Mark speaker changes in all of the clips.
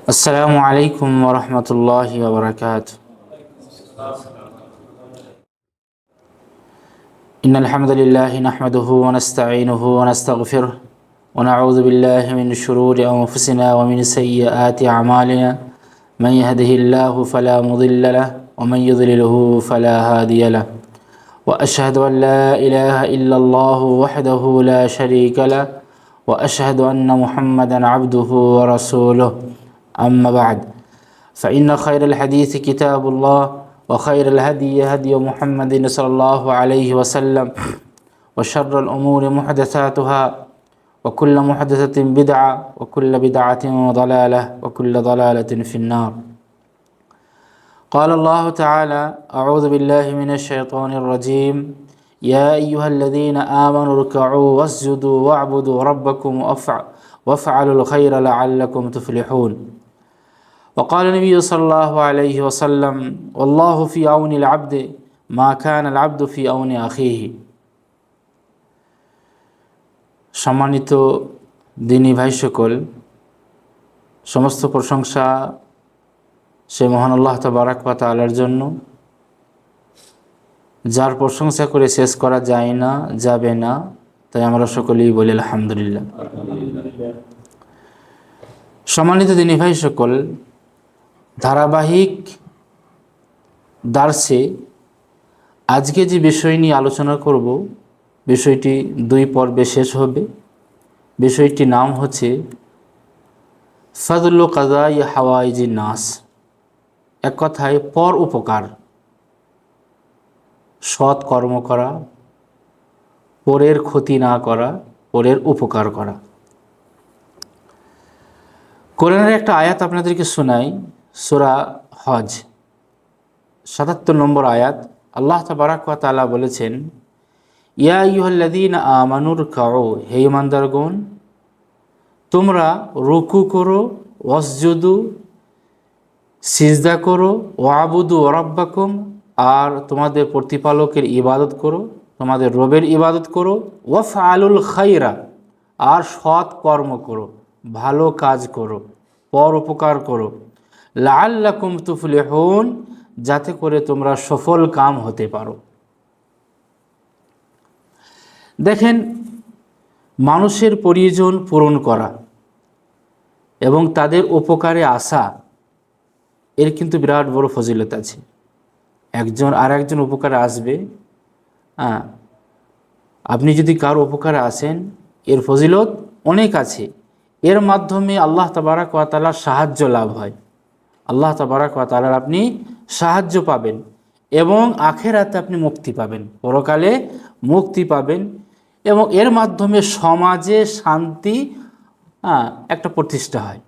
Speaker 1: السلام عليكم ورحمة الله وبركاته. إن الحمد لله نحمده ونستعينه ونستغفره ونعوذ بالله من شرور أنفسنا ومن سيئات أعمالنا. من يهده الله فلا مضل له ومن يضلله فلا هادي له. وأشهد أن لا إله إلا الله وحده لا شريك له وأشهد أن محمدا عبده ورسوله. أما بعد فإن خير الحديث كتاب الله وخير الهدي هدي محمد صلى الله عليه وسلم وشر الأمور محدثاتها وكل محدثة بدعة وكل بدعة ضلالة وكل ضلالة في النار. قال الله تعالى: أعوذ بالله من الشيطان الرجيم. يا أيها الذين آمنوا اركعوا واسجدوا واعبدوا ربكم وافعلوا الخير لعلكم تفلحون. وقال النبي صلى الله عليه وسلم: والله في عون العبد ما كان العبد في عون أخيه. সম্মানিত দিনী ভাই সকল, সমস্ত প্রশংসা সে মহান আল্লাহ তাবারাক ওয়া তাআলার জন্য, যার প্রশংসা করে শেষ করা যায় না, যাবে না, তাই আমরা সকলেই বলি আলহামদুলিল্লাহ। সম্মানিত দিনী ভাই সকল, ধারাবাহিক দার্সে আজকে যে বিষয় নিয়ে আলোচনা করব, বিষয়টি 2 পর্বে শেষ হবে। বিষয়টির নাম হচ্ছে ফাদলু কাযাই হাওয়াইজিন নাস। এক কথায় পর উপকার, সৎ কর্ম করা, পরের ক্ষতি না করা, পরের উপকার করা। কোরআনের একটা আয়াত আপনাদেরকে শোনাই, সূরা হজ 77 নম্বর আয়াত। আল্লাহ তাবারাক ওয়া তাআলা বলেছেন, ইয়া আইয়ুহাল্লাযীনা আমানুর কাউ, হে ঈমানদারগণ, তোমরা রুকু করো, ওয়াসজুদু, সিজদা করো, ওয়াবুদু রাব্বাকুম, আর তোমাদের প্রতিপালকের ইবাদত করো, তোমাদের রবের ইবাদত করো, ওয়াফআলুল খায়রা, আর সৎ কর্ম করো, ভালো কাজ করো, পর উপকার করো, লাআল্লাকুম তুফলিহুন, যাতে করে তোমরা সফল কাম হতে পারো। দেখেন, মানুষের প্রয়োজন পূরণ করা এবং তাদের উপকারে আসা, এর কিন্তু বিরাট বড় ফজিলত আছে। একজন আর একজন উপকারে আসবে, আপনি যদি কারো উপকারে আসেন, এর ফজিলত অনেক আছে। এর মাধ্যমে আল্লাহ তাবারাক ওয়া তাআলার সাহায্য লাভ হয়, আল্লাহ তাবারাক ওয়া তাআলার আপনি সাহায্য পাবেন এবং আখিরাতে আপনি মুক্তি পাবেন, পরকালে মুক্তি পাবেন, এবং এর মাধ্যমে সমাজে শান্তি একটা প্রতিষ্ঠা হয়।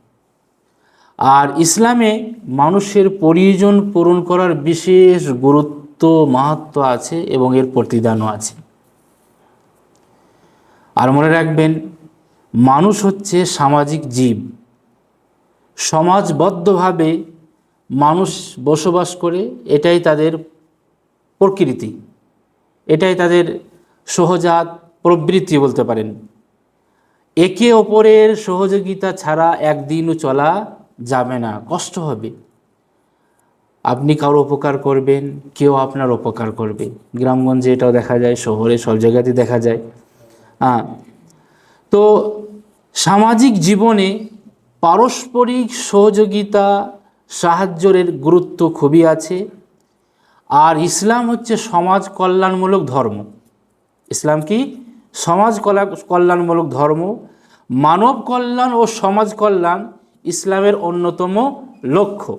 Speaker 1: আর ইসলামে মানুষের প্রয়োজন পূরণ করার বিশেষ গুরুত্ব, মাহাত্ম্য আছে এবং এর প্রতিদানও আছে। আর মনে রাখবেন, মানুষ হচ্ছে সামাজিক জীব। সমাজবদ্ধভাবে মানুষ বসবাস করে, এটাই তাদের প্রকৃতি, এটাই তাদের সহজাত প্রবৃত্তি বলতে পারেন। একে অপরের সহযোগিতা ছাড়া একদিনও চলা যাবে না, কষ্ট হবে। আপনি কারো উপকার করবেন, কেউ আপনার উপকার করবে। গ্রামগঞ্জে এটাও দেখা যায়, শহরে সব জায়গাতেই দেখা যায়। তো সামাজিক জীবনে পারস্পরিক সহযোগিতা, সাহায্যের গুরুত্ব খুবই আছে। আর ইসলাম হচ্ছে সমাজ কল্যাণমূলক ধর্ম। ইসলাম কি? সমাজ কল্যাণমূলক ধর্ম। মানব কল্যাণ ও সমাজ কল্যাণ ইসলামের অন্যতম লক্ষ্য।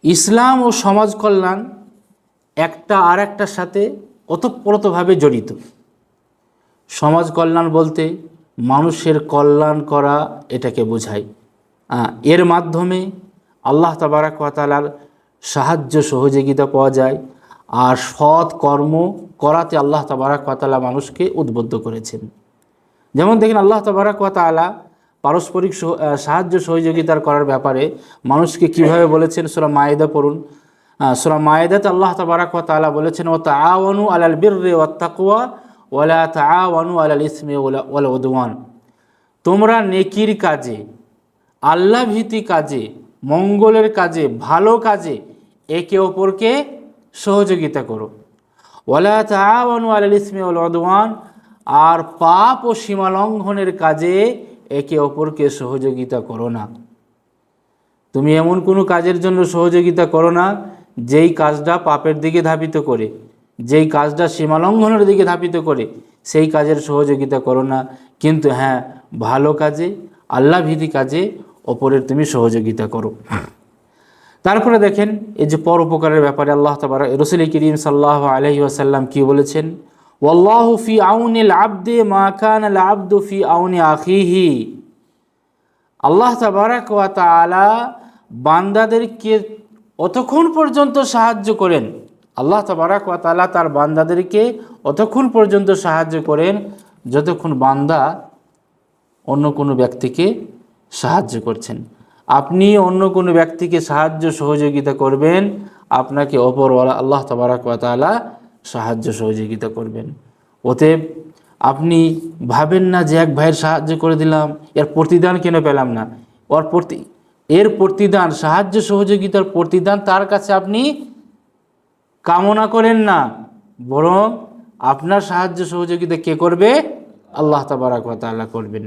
Speaker 1: ইসলাম ও সমাজ কল্যাণ একটা আর একটার সাথে ওতপ্রোতভাবে জড়িত। সমাজ কল্যাণ বলতে মানুষের কল্যাণ করা, এটাকে বোঝায়। এর মাধ্যমে আল্লাহ তাবারাক ওয়া তাআলার সাহায্য সহযোগিতা পাওয়া যায়। আর সৎ কর্ম করাতে আল্লাহ তাবারাক ওয়া তাআলা মানুষকে উদ্বুদ্ধ করেছেন। যেমন দেখেন, আল্লাহ তাবারাক ওয়া তাআলা পারস্পরিক সাহায্য সহযোগিতার করার ব্যাপারে মানুষকে কিভাবে বলেছেন, সূরা মায়েদা পড়ুন। সূরা মায়েদাতে আল্লাহ তাবারাক ওয়া তাআলা বলেছেন, ওয়া তাআওয়ানু আলাল বিররি ওয়াত তাকওয়া ওয়া লা তাআওয়ানু আলাল ইসমি ওয়াল উদওয়ান। তোমরা নেকির কাজে আল্লাহ ভীতি কাজে, মঙ্গলের কাজে, ভালো কাজে একে অপরকে সহযোগিতা করো। ওয়ালা তাআওয়ানু আলাল ইসমি ওয়াল উদওয়ান, আর পাপ ও সীমালঙ্ঘনের কাজে একে অপরকে সহযোগিতা করো না। তুমি এমন কোনো কাজের জন্য সহযোগিতা করো না যেই কাজটা পাপের দিকে ধাবিত করে, যেই কাজটা সীমালঙ্ঘনের দিকে ধাবিত করে, সেই কাজের সহযোগিতা করো না। কিন্তু হ্যাঁ, ভালো কাজে, আল্লাহ ভীতি কাজে অপরের তুমি সহযোগিতা করো। তারপরে দেখেন এই যে পরোপকারের ব্যাপারে আল্লাহ তাআলা, রাসূল করিম সাল্লাল্লাহু আলাইহি ওয়াসাল্লাম কি বলেছেন, ওয়াল্লাহু ফি আউনিল আবদি মা কানাল আবদু ফি আউনি আখিহি। আল্লাহ তাবারাক ওয়া তাআলা বান্দাদেরকে অতক্ষণ পর্যন্ত সাহায্য করেন, আল্লাহ তাবারাক ওয়া তাআলা তার বান্দাদেরকে অতক্ষণ পর্যন্ত সাহায্য করেন যতক্ষণ বান্দা অন্য কোনো ব্যক্তিকে সাহায্য করছেন। আপনি অন্য কোনো ব্যক্তিকে সাহায্য সহযোগিতা করবেন, আপনাকে অপরওয়ালা আল্লাহ তাবারাক ওয়া তাআলা সাহায্য সহযোগিতা করবেন। অতএব আপনি ভাবেন না যে এক ভাইয়ের সাহায্য করে দিলাম, এর প্রতিদান কেন পেলাম না। এর প্রতিদান, সাহায্য সহযোগিতার প্রতিদান তার কাছে আপনি কামনা করেন না, বরং আপনার সাহায্য সহযোগিতা কে করবে? আল্লাহ তাবারাক ওয়া তাআলা করবেন।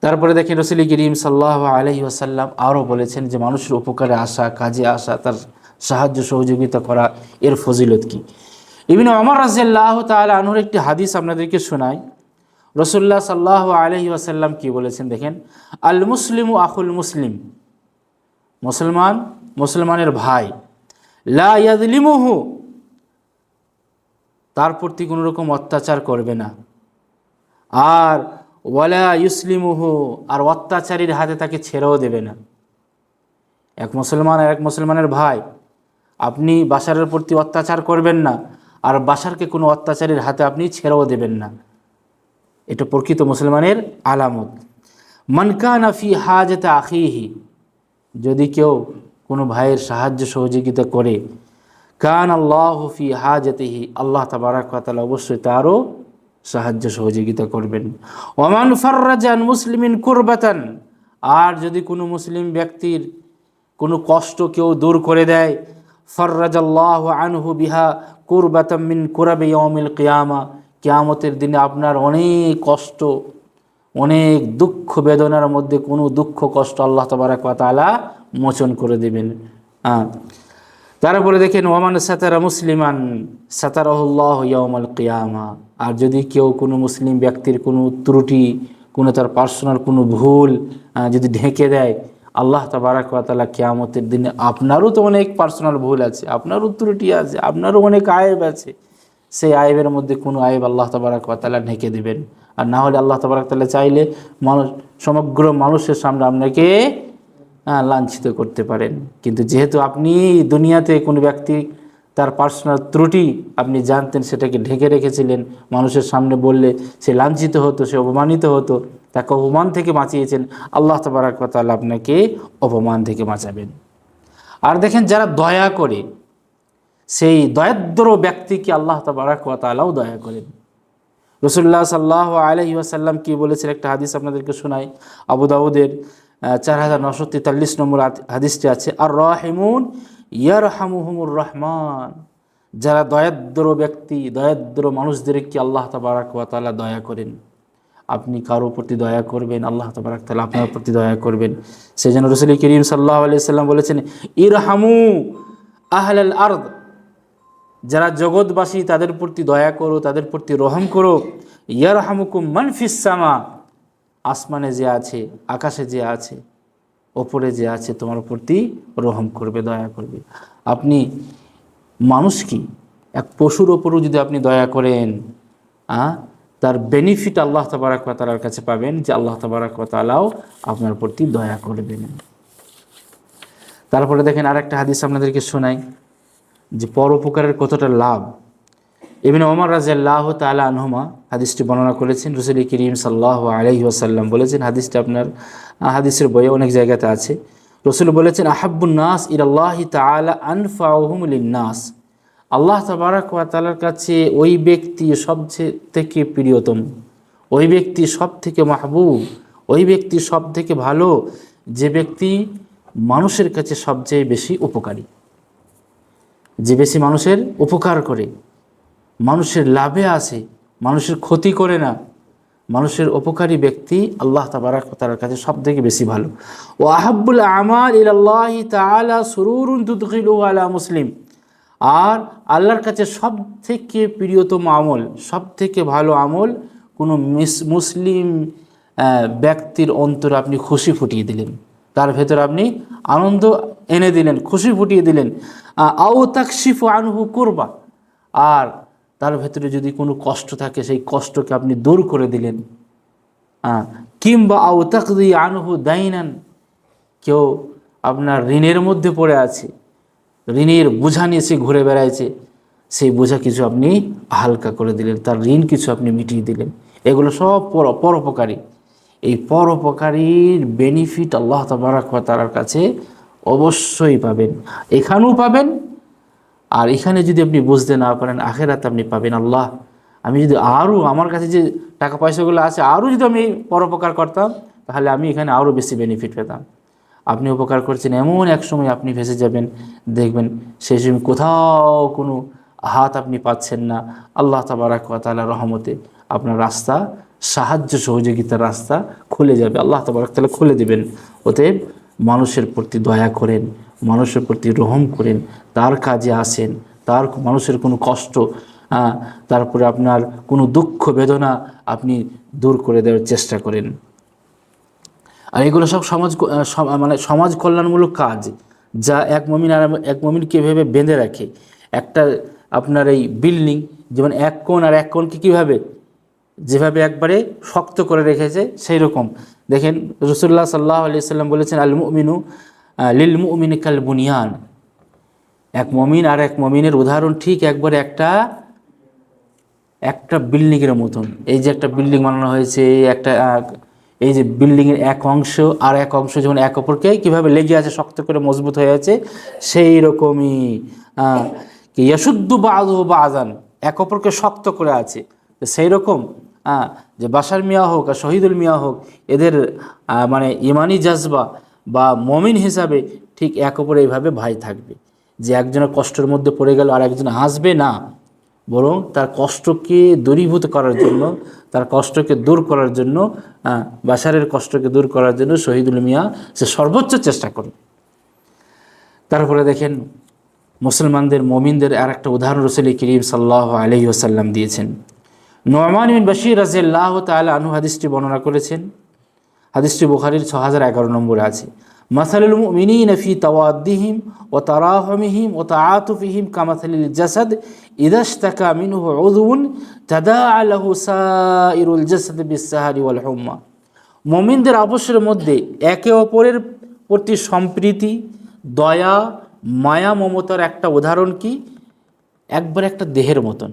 Speaker 1: তারপরে দেখেন রাসূল করিম সাল্লাল্লাহু আলাইহি ওয়াসাল্লাম আরও বলেছেন যে মানুষের উপকারে আসা, কাজে আসা, তার সাহায্য সহযোগিতা করা, এর ফজিলত কি। ইবনে ওমর রাদিয়াল্লাহু তাআলা আনহুর একটি হাদিস আপনাদেরকে শোনাই। রাসূলুল্লাহ সাল্লাল্লাহু আলাইহি ওয়াসাল্লাম কি বলেছেন দেখেন, আল মুসলিমু আখুল মুসলিম, মুসলমান মুসলমানের ভাই, লা ইয়াযলিমুহু, তার প্রতি কোনো রকম অত্যাচার করবে না, আর ওয়ালা ইউসলিমুহু, আর অত্যাচারীর হাতে তাকে ছেড়েও দেবে না। এক মুসলমান আর এক মুসলমানের ভাই, আপনি বাশারের প্রতি অত্যাচার করবেন না, আর বাশারকে কোনো অত্যাচারীর হাতে আপনি ছেড়েও দেবেন না। এটা প্রকৃত মুসলমানের আলামত। মান কানা ফি হাজাতি আখিহি, যদি কেউ কোনো ভাইয়ের সাহায্য সহযোগিতা করে, কান আল্লাহু ফি হাজাতিহি, আল্লাহ তাবারাক ওয়া তাআলা অবশ্যই তারও সাহায্য সহযোগিতা করবেন। ওমান ফাররাজা আন মুসলিমিন কুরবাতান, আর যদি কোনো মুসলিম ব্যক্তির কোনো কষ্ট কেউ দূর করে দেয়, ফাররাজাল্লাহু আনহু বিহা কুরবাতাম মিন কুরাবি ইয়াউমিল কিয়ামা, কিয়ামতের দিনে আপনার অনেক কষ্ট, অনেক দুঃখ বেদনার মধ্যে কোনো দুঃখ কষ্ট আল্লাহ তাবারাক ওয়া তাআলা মোচন করে দেবেন। তারপরে দেখেন, ওয়ামান সাতারা মুসলিমান সাতারাহুল্লাহু ইয়াউমাল কিয়ামা, আর যদি কেউ কোনো মুসলিম ব্যক্তির কোনো ত্রুটি, কোনো তার পার্সোনাল কোনো ভুল যদি ঢেকে দেয়, আল্লাহ তাবারাক ওয়া তাআলা কিয়ামতের দিনে, আপনারও তো অনেক পার্সোনাল ভুল আছে, আপনারও ত্রুটি আছে, আপনারও অনেক আয়েব আছে, সেই আয়েবের মধ্যে কোনো আয়েব আল্লাহ তাবারাক ওয়া তাআলা ঢেকে দেবেন। আর না হলে আল্লাহ তাবারাক ওয়া তাআলা চাইলে সমগ্র মানুষের সামনে আপনাকে লাঞ্ছিত করতে পারেন। কিন্তু যেহেতু আপনি দুনিয়াতে কোনো ব্যক্তি তার পার্সোনাল ত্রুটি আপনি জানতেন, সেটাকে ঢেকে রেখেছিলেন, মানুষের সামনে বললে সে লাঞ্ছিত হতো, সে অপমানিত হতো, তাকে অপমান থেকে বাঁচিয়েছেন, আল্লাহ তাবারাক ওয়া তাআলা আপনাকে অপমান থেকে বাঁচাবেন। আর দেখেন, যারা দয়া করে, সেই দয়াদ্র ব্যক্তিকে আল্লাহ তাবারাক ওয়া তাআলাও দয়া করেন। রাসূলুল্লাহ সাল্লাল্লাহু আলাইহি ওয়াসাল্লাম কি বলেছেন, একটা হাদিস আপনাদেরকে শোনাই। আবু দাউদের 4943 নম্বর হাদিসটি আছে, আর রাহিমুন ইয়ারহামুহুমুর রহমান, যারা দয়াদ্র ব্যক্তি, দয়াদ্র মানুষদেরকে আল্লাহ তাবারাক ওয়া তাআলা দয়া করেন। আপনি কারো প্রতি দয়া করবেন, আল্লাহ তাবারাক ওয়া তাআলা আপনার প্রতি দয়া করবেন। সেজন্য রাসূল করিম সাল্লাল্লাহু আলাইহি ওয়াসাল্লাম বলেছেন, ইরহামু আহলাল আরদ, যারা জগৎবাসী তাদের প্রতি দয়া করো, তাদের প্রতি রহম করো। ইয়ারহামুকুম মান ফিস সামা, আসমানে যে আছে, আকাশে যে আছে, ওপরে যে আছে, তোমার প্রতি রহম করবে, দয়া করবে। আপনি মানুষ কি, এক পশুর ওপরও যদি আপনি দয়া করেন, তার বেনিফিট আল্লাহ তাবারাক ওয়া তাআলার কাছে পাবেন, যে আল্লাহ তাবারাক ওয়া তাআলাও আপনার প্রতি দয়া করবেন। তারপরে দেখেন আরেকটা হাদিস আপনাদেরকে শোনাই, যে পরোপকারের কতটা লাভ। ইবনে ওমর রাদিয়াল্লাহু তাআলা আনহুমা হাদিসটি বর্ণনা করেছেন। রাসূল করিম সাল্লাল্লাহু আলাইহি ওয়াসাল্লাম বলেছেন, হাদিসটি আপনার হাদিসের বইয়ে অনেক জায়গাতে আছে। রাসূল বলেছেন, আহাব্বুন নাস ইলাল্লাহি তাআলা আনফাউহুম লিন-নাস, আল্লাহ তাবারাক ওয়া তাআলার কাছে ওই ব্যক্তি সবচেয়ে থেকে প্রিয়তম, ওই ব্যক্তি সব থেকে মাহবুব, ওই ব্যক্তি সব থেকে ভালো যে ব্যক্তি মানুষের কাছে সবচেয়ে বেশি উপকারী, যে বেশি মানুষের উপকার করে, মানুষের লাভে আসে, মানুষের ক্ষতি করে না, মানুষের উপকারী ব্যক্তি আল্লাহ তাবারাক ওয়া তাআলার কাছে সব থেকে বেশি ভালো। ও আহাব্বুল আমাল ইলাল্লাহি তাআলা সুরুরুন তুদখিলুহু আলা মুসলিম, আর আল্লাহর কাছে সব থেকে প্রিয়তম আমল, সব থেকে ভালো আমল কোনো মুসলিম ব্যক্তির অন্তরে আপনি খুশি ফুটিয়ে দিলেন, তার ভেতর আপনি আনন্দ এনে দিলেন, খুশি ফুটিয়ে দিলেন। আও তাকশিফু আনহু কুরবা, আর তার ভেতরে যদি কোনো কষ্ট থাকে সেই কষ্টকে আপনি দূর করে দিলেন। কিংবা আও তাকদি আনহু দাইনান, কেউ আপনার ঋণের মধ্যে পড়ে আছে, ঋণের বোঝা নিয়ে সে ঘুরে বেড়াইছে, সেই বোঝা কিছু আপনি হালকা করে দিলেন, তার ঋণ কিছু আপনি মিটিয়ে দিলেন। এগুলো সব পরোপকারী। এই পরোপকারীর বেনিফিট আল্লাহ তাবারাক ওয়া তাআলার কাছে অবশ্যই পাবেন, এখানেও পাবেন, আর এখানে যদি আপনি বুঝতে না পারেন আখিরাতে আপনি পাবেন। আল্লাহ, আমি যদি আরও আমার কাছে যে টাকা পয়সাগুলো আছে আরও যদি আমি পরোপকার করতাম তাহলে আমি এখানে আরও বেশি বেনিফিট পেতাম। আপনি উপকার করছেন, এমন এক সময় আপনি ফেসে যাবেন, দেখবেন সেই সময় কোথাও কোনো হাত আপনি পাচ্ছেন না। আল্লাহ তাবারাক ওয়া তাআলার রহমতে আপনার রাস্তা, সাহায্য সহযোগিতার রাস্তা খুলে যাবে, আল্লাহ তাবারাক তাআলা খুলে দেবেন। অতএব মানুষের প্রতি দয়া করেন, মানুষের প্রতি রহম করেন, তার কাজে আসেন, তার মানুষের কোনো কষ্ট, তারপরে আপনার কোনো দুঃখ বেদনা আপনি দূর করে দেওয়ার চেষ্টা করেন। আর এগুলো সব মানে সমাজ কল্যাণমূলক কাজ, যা এক মুমিন আর এক মুমিনকে এভাবে বেঁধে রাখে। একটা আপনার এই বিল্ডিং যেমন এক কোণ আর এক কোণকে কীভাবে যেভাবে একবারে শক্ত করে রেখেছে, সেই রকম দেখেন রাসূলুল্লাহ সাল্লাল্লাহু আলাইহি ওয়াসাল্লাম বলেছেন, আল মুমিনু লিল মুমিনি কাল বুনিয়ান, এক মুমিন আর এক মুমিনের উদাহরণ ঠিক একবারে একটা বিল্ডিংয়ের মতন। এই যে একটা বিল্ডিং বানানো হয়েছে, এই যে বিল্ডিংয়ের এক অংশ আর এক অংশ যেমন এক অপরকে কীভাবে লেগে আছে, শক্ত করে মজবুত হয়ে আছে, সেই রকমই ইয়াশুদ্দু বাযুহু বাযান, এক অপরকে শক্ত করে আছে। সেই রকম যে বাশার মিয়া হোক আর শহীদুল মিয়া হোক, এদের মানে ইমানি জাজবা বা মমিন হিসাবে ঠিক এক অপরে এইভাবে ভাই থাকবে, যে একজনের কষ্টের মধ্যে পড়ে গেল আর একজন হাসবে না, বরং তার কষ্টকে দূরীভূত করার জন্য, তার কষ্টকে দূর করার জন্য, বাশারের কষ্টকে দূর করার জন্য শহীদুল মিয়া সে সর্বোচ্চ চেষ্টা করে। তারপরে দেখেন মুসলমানদের মুমিনদের আর একটা উদাহরণ রাসূল করিম সাল্লাল্লাহু আলাইহি ওয়াসাল্লাম দিয়েছেন। নু'মান বিন বাশীর রাদিয়াল্লাহু তাআলা আনহু হাদিসটি বর্ণনা করেছেন। হাদিসটি বুখারীর 6011 নম্বরে আছে। মাসালুল মুমিনিনা ফি তাওয়াদ্দিহিম ওয়া তারাহুমিহিম ওয়া তাআতুফিহিম কামাসালিল জাসাদ ইযা ইশতাকা মিনহু উযউন তাদাআ লাহু সাইরুল জাসাদ বিস-সাহারি ওয়াল হুম্মা। মুমিনদের আপসের মধ্যে একে অপরের প্রতি সম্প্রীতি, দয়া, মায়া, মমতার একটা উদাহরণ কি, একবার একটা দেহের মতন।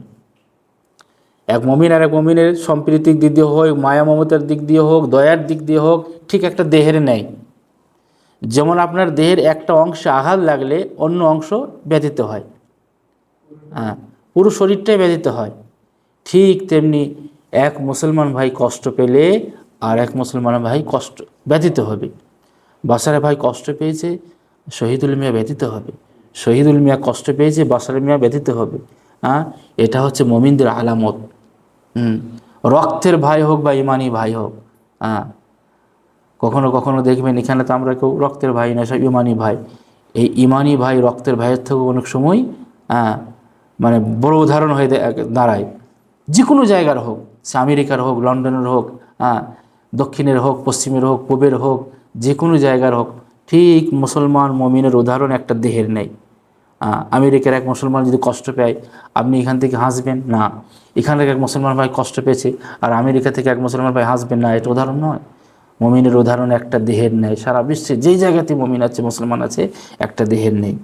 Speaker 1: এক মুমিন আর এক মুমিনের সম্প্রীতির দিক দিয়ে হোক, মায়া মমতার দিক দিয়ে হোক, দয়ার দিক দিয়ে হোক, ঠিক একটা দেহের ন্যায়। যেমন আপনার দেহের একটা অংশে আঘাত লাগলে অন্য অংশ ব্যথিত হয়, পুরো শরীরটাই ব্যথিত হয়। ঠিক তেমনি এক মুসলমান ভাই কষ্ট পেলে আর এক মুসলমান ভাই ব্যথিত হবে। বাশারে ভাই কষ্ট পেয়েছে, শহীদুল মিয়া ব্যথিত হবে। শহীদুল মিয়া কষ্ট পেয়েছে, বাশারে মিয়া ব্যথিত হবে। এটা হচ্ছে মুমিনদের আলামত। রক্তের ভাই হোক বা ইমানি ভাই হোক, কখনো কখনো দেখবেন এখানে তো আমরা কেউ রক্তের ভাই না, সব ইমানি ভাই। এই ইমানি ভাই রক্তের ভাইয়ের থেকেও অনেক সময় মানে বড় উদাহরণ হয়ে দাঁড়ায়। যে কোনো জায়গার হোক, সে আমেরিকার হোক, লন্ডনের হোক, দক্ষিণের হোক, পশ্চিমের হোক, পূবের হোক, যে কোনো জায়গার হোক, ঠিক মুসলমান মুমিনের উদাহরণ একটা দেহের নেই। আমেরিকার এক মুসলমান যদি কষ্ট পায়, আপনি এখান থেকে হাসবেন না। এখান থেকে এক মুসলমান ভাই কষ্ট পেয়েছে আর আমেরিকা থেকে এক মুসলমান ভাই হাসবেন না, এটা উদাহরণ নয়। মুমিনের উদাহরণ একটা দেহের নেই। সারা বিশ্বে যেই জায়গাতে মুমিন আছে, মুসলমান আছে, একটা দেহের নেই।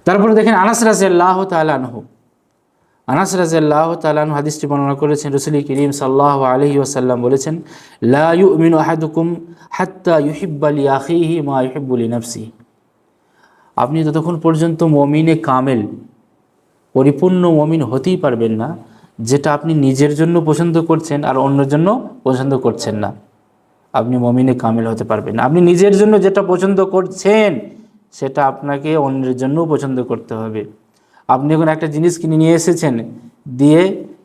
Speaker 1: তারপরে দেখেন আনাস রাদিয়াল্লাহু তাআলা আনহু, আনাস রাদিয়াল্লাহু তাআলা আনহু হাদিসটি বর্ণনা করেছেন। রাসূল করিম সাল্লাল্লাহু আলাইহি ওয়াসাল্লাম বলেছেন, লা ইউমিনু আহাদুকুম হাত্তা ইউহিব্বা লিআখিহি মা ইউহিব্বু লিনাফসিহি। আপনি যতক্ষণ পর্যন্ত মুমিনে কামেল, পরিপূর্ণ মুমিন হতেই পারবেন না যেটা আপনি নিজের জন্য পছন্দ করছেন আর অন্যের জন্য পছন্দ করছেন না। আপনি মুমিনে কামিল হতে পারবেন না। আপনি নিজের জন্য যেটা পছন্দ করছেন সেটা আপনাকে অন্যের জন্যও পছন্দ করতে হবে। আপনি এখন একটা জিনিস কিনে নিয়ে এসেছেন, দিয়ে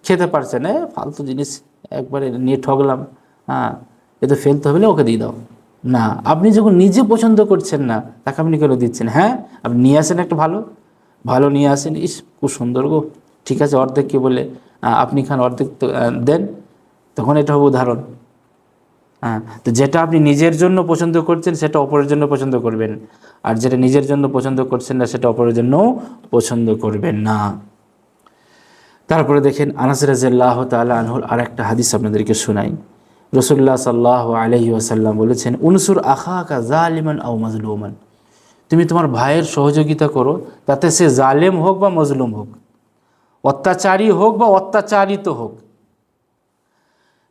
Speaker 1: খেতে পারছেন, ফালতু জিনিস একবারে নিয়ে ঠকলাম, হ্যাঁ এ তো ফেলতে হবে না, ওকে দিয়ে দাও। না, আপনি যখন নিজে পছন্দ করছেন না, তাকে আপনি কেন দিচ্ছেন? হ্যাঁ, আপনি নিয়ে আসেন একটা ভালো ভালো নিয়ে আসেন, ইস খুব সুন্দর গো, ঠিক আছে অর্ধেক কি বলে আপনি খান, অর্ধেক তো দেন, তখন এটা হবে উদাহরণ। হ্যাঁ, তো যেটা আপনি নিজের জন্য পছন্দ করছেন সেটা অপরের জন্য পছন্দ করবেন, আর যেটা নিজের জন্য পছন্দ করছেন না সেটা অপরের জন্য পছন্দ করবেন না। তারপরে দেখেন আনাস রাদিয়াল্লাহু তাআলা আনহুর আর একটা হাদিস আপনাদেরকে শোনাই। রাসূলুল্লাহ সাল্লাল্লাহু আলাইহি ওয়াসাল্লাম বলেছেন, উনসুর আখাকা জালিমান আও মাজলুমান, তুমি তোমার ভাইয়ের সহযোগিতা করো, তাতে সে জালেম হোক বা মজলুম হোক, অত্যাচারী হোক বা অত্যাচারিত হোক।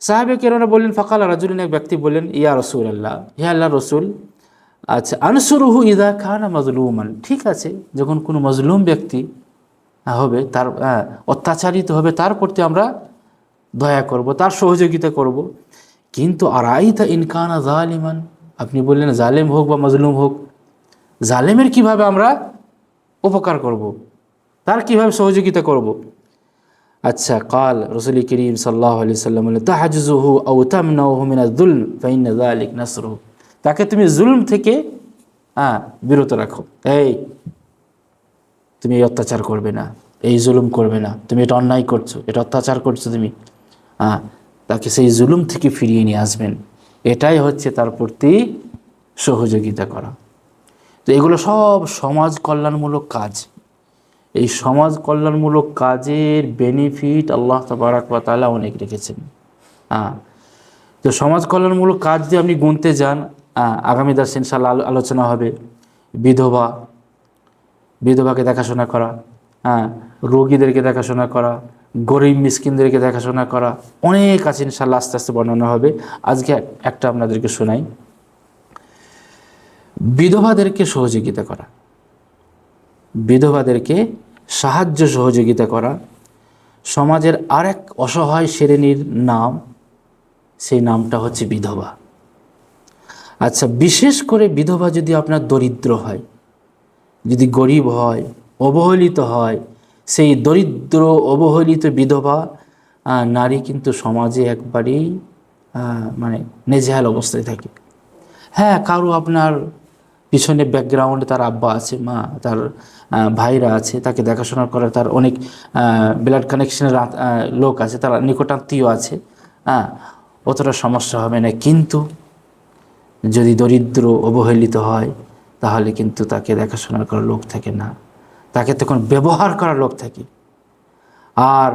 Speaker 1: সাহাবে কেরামরা বললেন, ফাকাল রাজুলিন, এক ব্যক্তি বললেন, ইয়া রাসূলুল্লাহ, হে আল্লাহর রাসূল, আচ্ছা আনসুরুহু ইযা কানা মাজলুমান, ঠিক আছে যখন কোনো মজলুম ব্যক্তি হবে, তার অত্যাচারিত হবে, তার প্রতি আমরা দয়া করব, তার সহযোগিতা করব। কিন্তু আর আইতা ইনকানা জালিমান, আপনি বললেন জালেম হোক বা মজলুম হোক, জালেমের কিভাবে আমরা উপকার করব, তার কিভাবে সহযোগিতা করব? আচ্ছা, কাল রাসূল করিম সাল্লাল্লাহু আলাইহি সাল্লাম বলেন, তাহজুহু আও তামনাহু মিনাজ যুলম ফাইন্না যালিক নাসরুহু, তাকে তুমি জুলম থেকে বিরত রাখো, এই তুমি এই অত্যাচার করবে না, এই জুলুম করবে না, তুমি এটা অন্যায় করছো, এটা অত্যাচার করছো তুমি, তাকে সেই জুলুম থেকে ফিরিয়ে নিয়ে আসবেন। এটাই হচ্ছে তার প্রতি সহযোগিতা করা। তো এগুলো সব সমাজ কল্যাণমূলক কাজ। এই সমাজ কল্যাণমূলক কাজের বেনিফিট আল্লাহ তাবারাক ওয়া তাআলা অনেক রেখেছেন। তো সমাজ কল্যাণমূলক কাজ দিয়ে আপনি গুনতে যান, আগামী দর্শে ইনশাআল্লাহ আলোচনা হবে বিধবাকে দেখাশোনা করা, রোগীদেরকে দেখাশোনা করা, গরিব মিসকিনদেরকে দেখাশোনা করা, অনেক আছে ইনশাআল্লাহ, আস্তে আস্তে বর্ণনা হবে। আজকে একটা আপনাদেরকে শোনাই, বিধবাদেরকে সহযোগিতা করা, বিধবাদেরকে সাহায্য সহযোগিতা করা সমাজের আরেক অসহায় শ্রেণীর নাম, সেই নামটা হচ্ছে বিধবা। আচ্ছা, বিশেষ করে বিধবা যদি আপনার দরিদ্র হয়, যদি গরিব হয়, অবহেলিত হয়, সেই দরিদ্র অবহেলিত বিধবা নারী কিন্তু সমাজে একবারেই মানে নেজেহাল অবস্থায় থাকে। হ্যাঁ, কারো আপনার পিছনে ব্যাকগ্রাউন্ডে তার আব্বা আছে, মা, তার ভাইরা আছে, তাকে দেখাশোনা করার তার অনেক ব্লাড কানেকশনের লোক আছে, তার নিকটাত্মীয় আছে, অতটা সমস্যা হবে না। কিন্তু যদি দরিদ্র অবহেলিত হয়, তাহলে কিন্তু তাকে দেখাশোনা করার লোক থাকে না, তাকে তখন ব্যবহার করার লোক থাকে। আর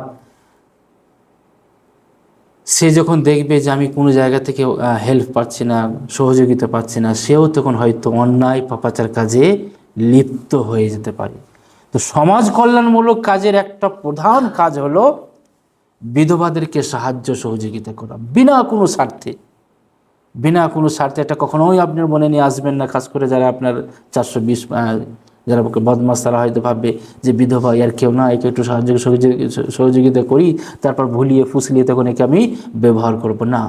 Speaker 1: সে যখন দেখবে যে আমি কোনো জায়গা থেকে হেল্প পাচ্ছি না, সহযোগিতা পাচ্ছি না, সেও তখন হয়তো অন্যায় পাপাচার কাজে লিপ্ত হয়ে যেতে পারে। তো সমাজ কল্যাণমূলক কাজের একটা প্রধান কাজ হলো বিধবাদেরকে সাহায্য সহযোগিতা করা, বিনা কোনো স্বার্থে। বিনা কোনো স্বার্থে এটা কখনোই আপনার মনে নিয়ে আসবেন না। খাস করে যারা আপনার 420 যারা বদমাস, তারা হয়তো ভাববে যে বিধবা আর কেউ না, একে একটু সহযোগিতা করি, তারপর ভুলিয়ে ফুসলিয়ে তখন একে আমি ব্যবহার করব না।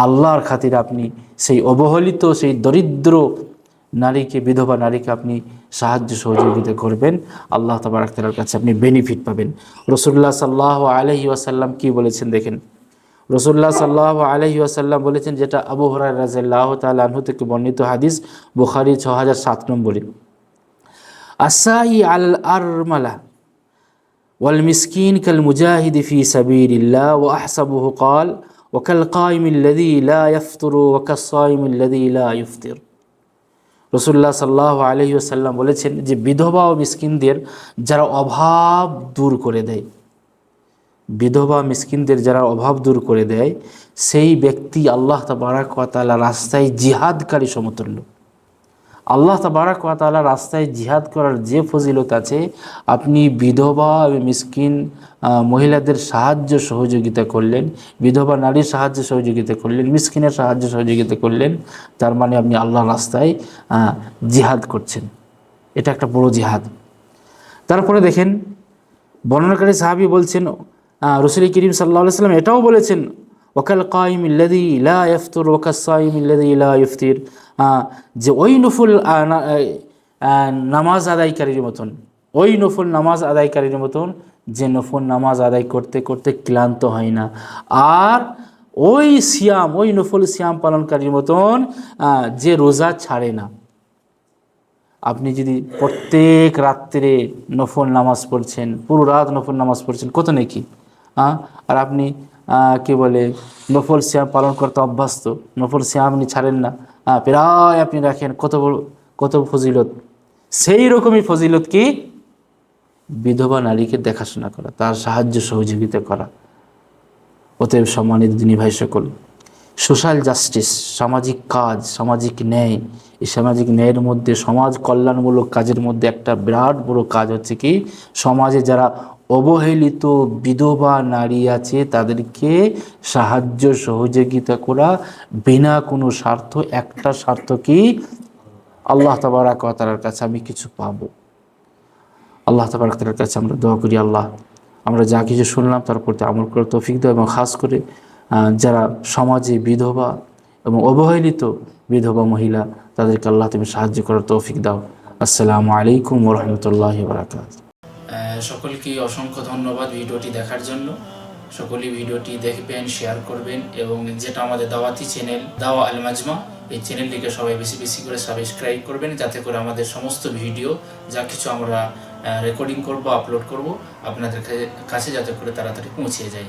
Speaker 1: আল্লাহর খাতিরে আপনি সেই অবহেলিত, সেই দরিদ্র নারীকে, বিধবা নারীকে আপনি সাহায্য সহযোগিতা করবেন, আল্লাহ তাবারক তাআলার কাছে আপনি বেনিফিট পাবেন। রাসূলুল্লাহ সাল্লাল্লাহু আলাইহি ওয়াসাল্লাম কি বলেছেন দেখেন। রাসূলুল্লাহ সাল্লাল্লাহু আলাইহি ওয়াসাল্লাম বলেছেন, যেটা আবু হুরায়রা রাদিয়াল্লাহু তাআলা আনহু থেকে বর্ণিত হাদিস, বুখারী 6007 নম্বরে, আসাই আল আরমালা ওয়াল মিসকিন কাল মুজাহিদ ফি সাবিলিল্লাহ ওয়া আহসাবুহু ক্বাল ওয়া কাল কাইমিল্লাযী লা ইফতিরু ওয়া কাস সাইমিল্লাযী লা ইফতির। রাসূলুল্লাহ সাল্লাল্লাহু আলাইহি ওয়াসাল্লাম বলেছেন যে বিধবা ও মিসকিনদের যারা অভাব দূর করে দেয়, বিধবা মিসকিনদের যারা অভাব দূর করে দেয়, সেই ব্যক্তি আল্লাহ তাবারক ওয়া তাআলা রাস্তায় জিহাদকারী সমতুল্য। আল্লাহ তাবারক ওয়া তাআলা রাস্তায় জিহাদ করার যে ফজিলত আছে, আপনি বিধবা এবং মিসকিন মহিলাদের সাহায্য সহযোগিতা করলেন, বিধবা নারীর সাহায্য সহযোগিতা করলেন, মিসকিনের সাহায্য সহযোগিতা করলেন, তার মানে আপনি আল্লাহর রাস্তায় জিহাদ করছেন। এটা একটা বড় জিহাদ। তারপরে দেখেন, বর্ণনাকারী সাহাবী বলছেন, রাসূল করিম সাল্লাল্লাহু আলাইহি ওয়াসাল্লাম এটাও বলেছেন, ওয়াকাল কাইমিল্লাযী লা ইফতুর ওয়াকাস সাইমিল্লাযী লা ইফতির, যে ওই নফল নামাজ আদায়কারীর মতন, ওই নফল নামাজ আদায়কারীর মতন যে নফল নামাজ আদায় করতে করতে ক্লান্ত হয় না, আর ওই সিয়াম, ওই নফল সিয়াম পালনকারীর মতন যে রোজা ছাড়ে না। আপনি যদি প্রত্যেক রাত্রে নফল নামাজ পড়ছেন, পুরো রাত নফল নামাজ পড়ছেন, কত নেকি। আর আপনি কি বলে নফল সিয়াম পালন করতে অভ্যস্ত, নফল সিয়াম আপনি ছাড়েন না, প্রায় আপনি রাখেন, কত বড়, কত ফজিলত। সেই রকমই ফজিলত কি বিধবা নারীকে দেখাশোনা করা, তার সাহায্য সহযোগিতা করা। অতএব সম্মানিত দিনী ভাই সকল, সোশ্যাল জাস্টিস, সামাজিক কাজ, সামাজিক ন্যায়, এই সামাজিক ন্যায়ের মধ্যে সমাজ কল্যাণমূলক কাজের মধ্যে একটা বিরাট বড় কাজ হচ্ছে কি, সমাজে যারা অবহেলিত বিধবা নারী আছে তাদেরকে সাহায্য সহযোগিতা করা, বিনা কোনো স্বার্থ, একটা স্বার্থ কি, আল্লাহ তাবারক ওয়া তাআলার কাছে আমি কিছু পাবো। আল্লাহ তাবারক ওয়া তাআলার কাছে আমরা দোয়া করি, আল্লাহ আমরা যা কিছু শুনলাম তার প্রতি আমল করার তৌফিক দাও, এবং খাস করে যারা সমাজে বিধবা এবং অবহেলিত বিধবা মহিলা, তাদেরকে আল্লাহ তুমি সাহায্য করার তৌফিক দাও। আসসালামু আলাইকুম ওয়া রাহমাতুল্লাহি ওয়া বারাকাতুহু। সকলকে অসংখ্য ধন্যবাদ ভিডিওটি দেখার জন্য। সকলেই ভিডিওটি দেখবেন, শেয়ার করবেন, এবং যেটা আমাদের দাওয়াতি চ্যানেল দাওয়া আল মাজমা, এই চ্যানেলটিকে সবাই বেশি বেশি করে সাবস্ক্রাইব করবেন, যাতে করে আমাদের সমস্ত ভিডিও যা কিছু আমরা রেকর্ডিং করব, আপলোড করব, আপনাদের কাছে যাতে করে তাড়াতাড়ি পৌঁছে যায়।